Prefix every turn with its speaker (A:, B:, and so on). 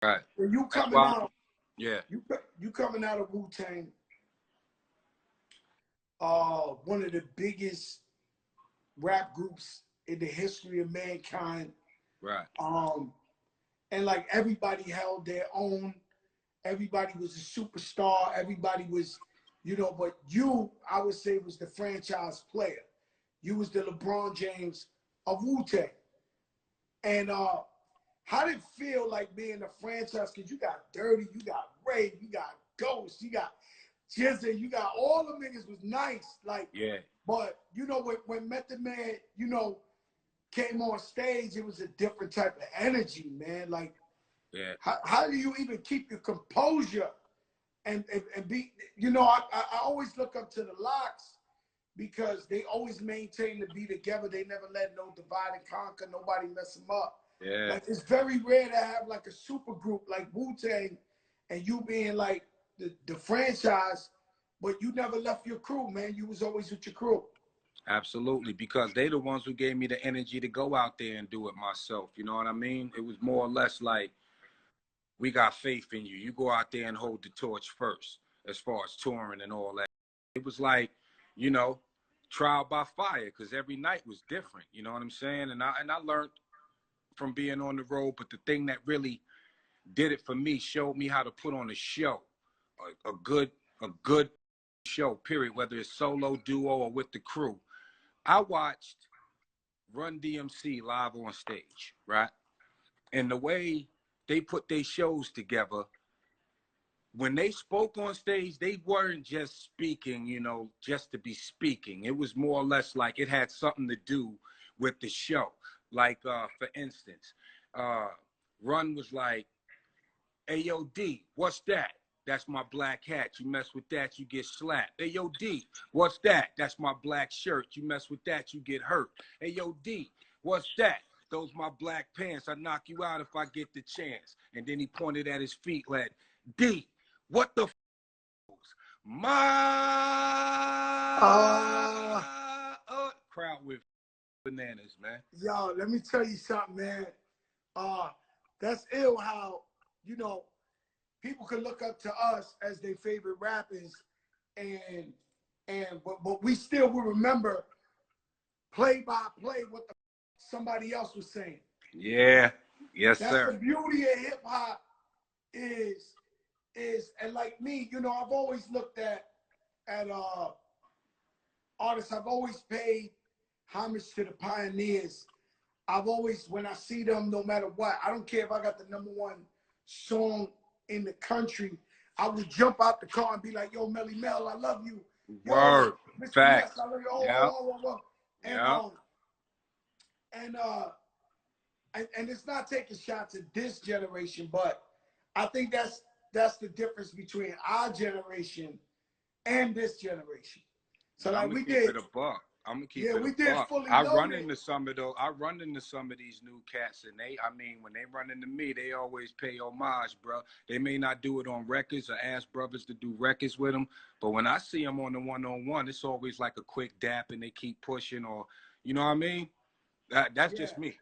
A: Right.
B: When you
A: That's
B: coming
A: why.
B: out,
A: Yeah.
B: you coming out of Wu-Tang, one of the biggest rap groups in the history of mankind.
A: Right.
B: Um, and like everybody held their own. Everybody was a superstar. Everybody was, but you, I would say, was the franchise player. You was the LeBron James of Wu-Tang. And how did it feel like being a franchise? Because you got Dirty, you got Ray, you got Ghost, you got Jizzy, you got all the niggas was nice. Like,
A: Yeah.
B: but when Method Man, came on stage, it was a different type of energy, man. Like,
A: Yeah.
B: how do you even keep your composure and be, I always look up to the Locks because they always maintain to be together. They never let no divide and conquer, nobody mess them up.
A: Yeah.
B: Like, it's very rare to have like a super group like Wu-Tang and you being like the franchise, but you never left your crew, man. You was always with your crew.
A: Absolutely, because they the ones who gave me the energy to go out there and do it myself. You know what I mean? It was more or less like, we got faith in you. You go out there and hold the torch first, as far as touring and all that. It was like, you know, trial by fire, because every night was different. You know what I'm saying? And I learned from being on the road. But the thing that really did it for me, showed me how to put on a show, a good show. Period. Whether it's solo, duo, or with the crew. I watched Run DMC live on stage, right? And the way they put their shows together, when they spoke on stage, they weren't just speaking, just to be speaking. It was more or less like it had something to do with the show. Like, for instance, uh, Run was like, "Hey, yo, D, what's that? That's my black hat. You mess with that, you get slapped. Hey, yo, D, what's that? That's my black shirt. You mess with that, you get hurt. Hey, yo, D, what's that? Those my black pants. I knock you out if I get the chance." And then he pointed at his feet like, "D, what the my
B: Uh,
A: crowd with bananas, man."
B: yo, let me tell you something, man. Uh, that's ill how, you know, people can look up to us as their favorite rappers and but we still will remember play by play what somebody else was saying.
A: Yeah. Yes,
B: That's the
A: sir.
B: beauty of hip hop is and like me, I've always looked at artists. I've always paid homage to the pioneers. I've always, when I see them, no matter what, I don't care if I got the #1 song in the country, I would jump out the car and be like, "Yo, Melly Mel, I love you. Yo,
A: Word.
B: Miss Finesse,
A: Facts.
B: I love you."
A: Yeah.
B: And
A: Yeah.
B: and and it's not taking shots at this generation, but I think that's the difference between our generation and this generation. So
A: And I'm
B: like
A: gonna
B: we
A: keep
B: did,
A: it a buck. I'm gonna keep
B: yeah,
A: it a
B: we did
A: buck.
B: Fully
A: I run
B: Loaded.
A: into some of those. I run into some of these new cats, and when they run into me, they always pay homage, bro. They may not do it on records or ask brothers to do records with them, but when I see them on the one-on-one, it's always like a quick dap, and they keep pushing, or you know what I mean. That's
B: Yeah.
A: just me.